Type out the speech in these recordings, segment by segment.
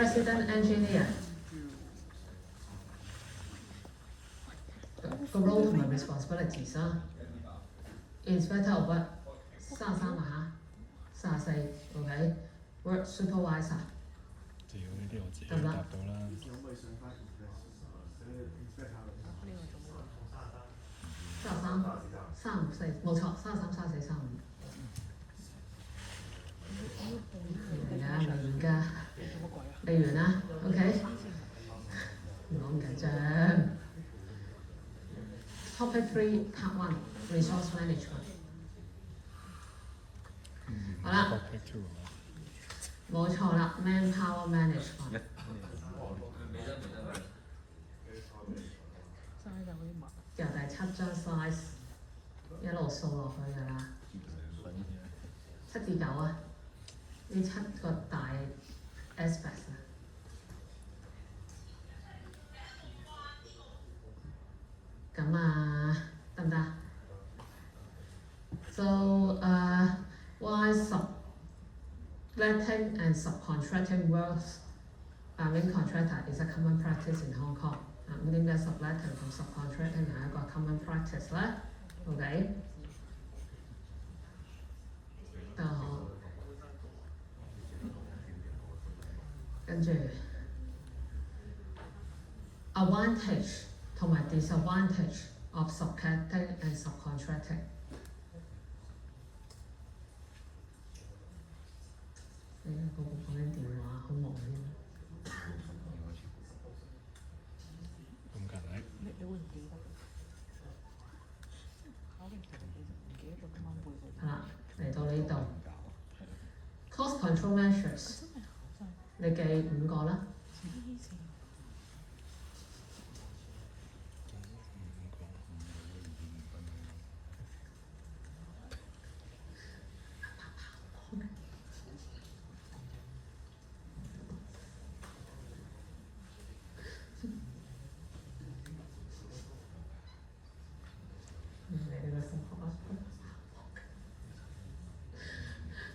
resident engineer 個 role 同埋 responsibilities 啦。Inspector of work 33啊嚇，34 OK。Work supervisor 屌呢啲我自己得唔得答到啦。33、34冇錯，33、34、35。嚟完啦，OK。唔好咁緊張。Topic 3 Part 1 Resource Management。好啦，冇錯啦 ，Manpower Management。由第7張 size 一路掃落去㗎啦，7至9啊，呢7個大 aspect 啊。咁啊，得唔得？So why subletting and subcontracting works main contractor is a common practice in Hong Kong。咁點解 subletting 同 subcontracting 係一個 common practice 咧 ？OK， 得好。跟住 advantage 同埋 disadvantage of subletting and subcontracting。個個講緊電話，好忙添。咁近嚟？你會唔記得？考完題你就唔記得咗今晚背過。係啦，嚟到呢度 cost control measures， 你記5個啦。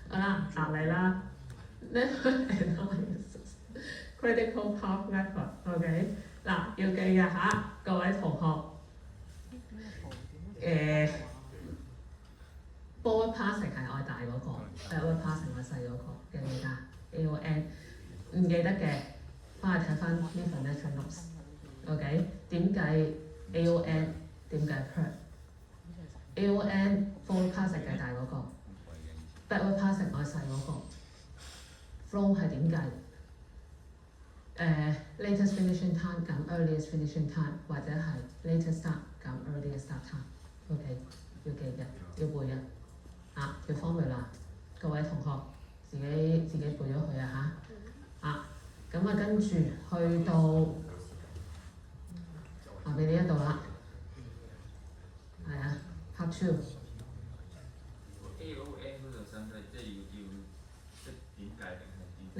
好啦，答你啦。Network analysis critical path method，OK，嗱要記嘅嚇，各位同學。forward passing 係我大嗰個 backward passing 我細嗰個，記唔記得 ？AON 唔記得嘅，翻去睇翻呢份 lecture notes。OK， 點計 AON？ 點計 per？AON forward passing 係大嗰個 ，backward passing 我細嗰個。flow 係點計？latest finishing time 減 earliest finishing time， 或者係 latest start 減 earliest start time。OK， 要記嘅，要背嘅。條 formula， 各位同學自己背咗佢啊嚇。咁跟住去到話俾你一度啦。係啊 ，part 2。AON 嗰度使唔使即係要識點計定係點？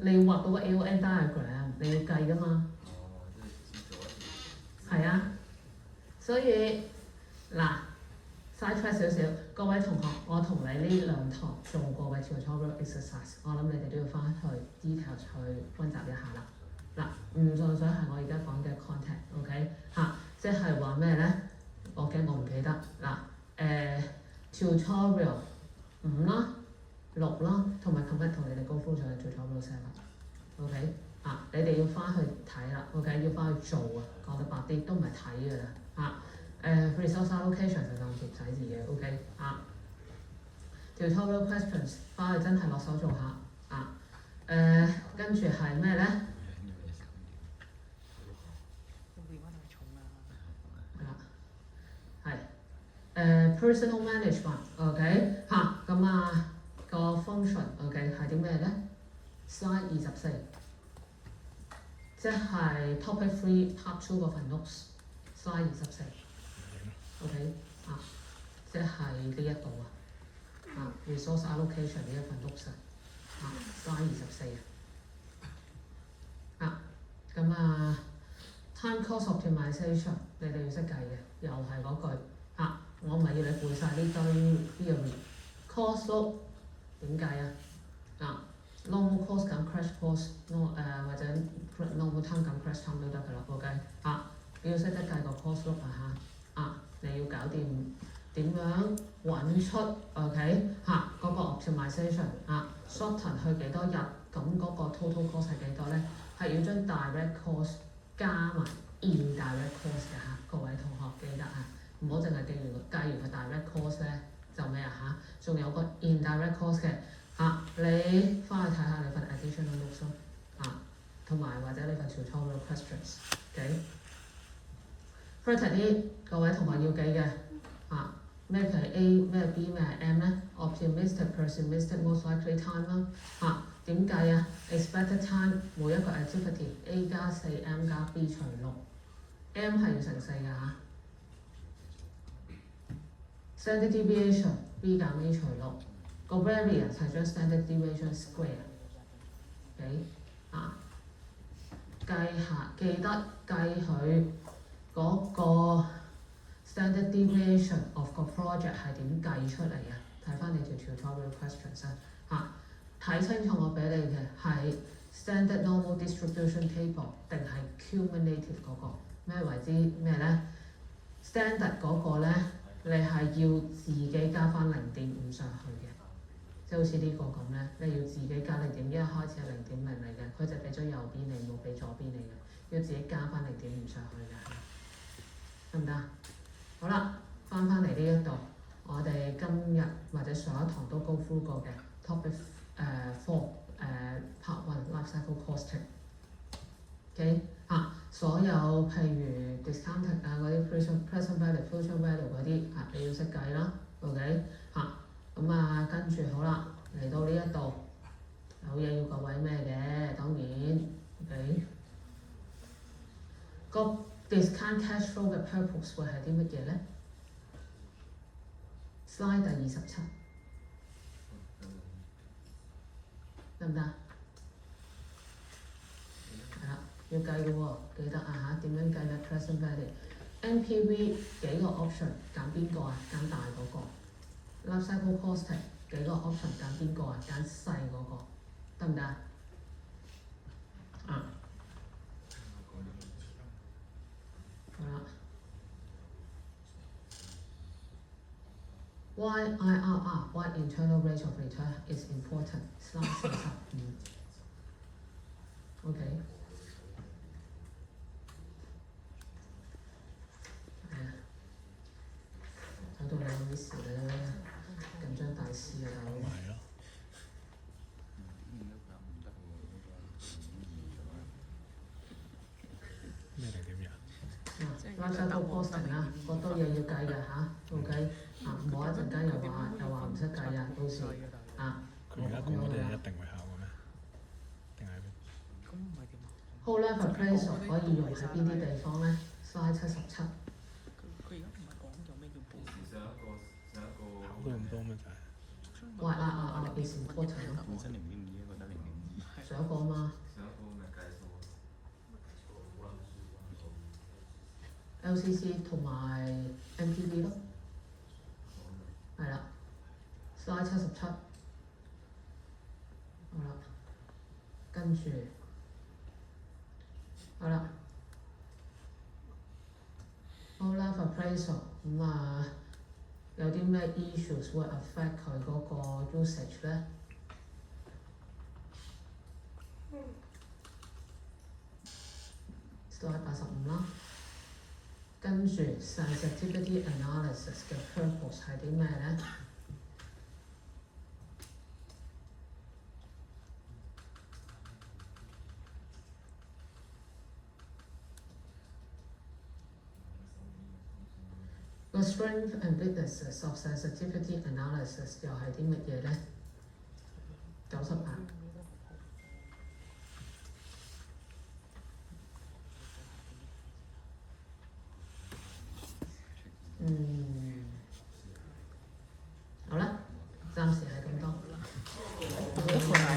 你要畫到個 AON diagram， 你要計㗎嘛。即係先做一次。係啊，所以嗱。side track 少少，各位同學，我同你呢2堂做過嘅 tutorial exercise， 我諗你哋都要翻去 detail 去溫習一下啦。唔純粹係我而家講嘅 content，OK 即係話咩咧？我驚我唔記得tutorial 5啦、6啦，同埋琴日同你哋高峰上嘅 tutorial 7，OK 你哋要翻去睇啦 ，OK 要翻去做啊，講得白啲都唔係睇㗎啦resource allocation 就當貼仔字嘅 ，OK tutorial questions 翻去真係落手做下跟住係咩咧？係personal management，OK 咁個 function，OK 係啲咩咧 ？slide 24，即係 topic 3 part 2嗰份 notes，slide 24。OK 即係呢一度resource allocation 呢一份 notes slide 24咁time cost optimization 你哋要識計嘅，又係嗰句我唔係要你背晒呢堆 theory。cost load 點計long cost 減 crash cost，或者 time 咁 crash time 都得㗎啦，OK 嚇，你要識得計個 cost look 你要搞掂點樣揾出 OK 嗰個 optimization shorten 去幾多日，咁嗰個 total cost 係幾多咧？係要將 direct cost 加埋 indirect cost 嘅各位同學記得唔好淨係計完個 direct cost 咧就咩仲有個 indirect cost 嘅你翻去睇下你份 additional notes 咯同埋或者你份 tutorial questions，OK？ Further 啲各位同學要記嘅咩係 A 咩係 B 咩係 M 咧 ？optimistic、pessimistic、most likely time 啦點計expected time 每一個 activity A 加4 M 加 B 除6 M 係要乘4㗎standard deviation B 減 A 除6個 variance 係將 standard deviation square，OK 計下記得計佢嗰個 standard deviation of 個 project 係點計出嚟睇翻你條 tutorial questions 睇清楚我俾你嘅係 standard normal distribution table 定係 cumulative 嗰個咩為之咩咧 ？standard 嗰個咧，你係要自己加翻0.5上去嘅，即係好似呢個咁咧，你要自己加0.1，一開始係0.0嚟嘅，佢就俾咗右邊你，冇俾左邊你嘅，要自己加翻0.5上去嘅，得唔得？好啦，翻嚟呢一度，我哋今日或者上一堂都 go through 過嘅 topic 4part 1 life cycle costing，OK 所有譬如 discounted 嗰啲 present value、future value 嗰啲你要識計啦 ，OK 咁跟住好啦，嚟到呢一度有嘢要各位咩嘅，當然 OK 個 discount cash flow 嘅 purpose 會係啲乜嘢咧 ？slide 第27，得唔得？係啦，要計嘅喎，記得點樣計嘅 present value？NPV 幾個 option 揀邊個揀大嗰個。life cycle costing 幾個 option 揀邊個揀細嗰個，得唔得好啦。Why IRR, why internal rate of return is important? Slide 45。OK。睇到你有啲事咧，緊張大師啊大佬。係咯。咩0.1？life cycle costing 好多嘢要計嘅OK 唔好一陣間又話唔識計到時佢而家講嗰啲係一定會考嘅咩？定係？咁唔係點whole life appraisal 可以用喺邊啲地方咧 ？slide 77。佢而家唔係講有咩叫報上一個考到咁多咩就係？Why IRR is important 本身0.2覺得0.5。上一個嘛。上一個咪計數。LCC 同埋 NPV 咯，係啦，slide 77，好啦，跟住，好啦 whole life appraisal 有啲咩 issues 會 affect 佢嗰個 usage 咧？slide 85啦。跟住 sensitivity analysis 嘅 purpose 係啲咩咧？The strength and weaknesses of sensitivity analysis 又係啲乜嘢咧？98。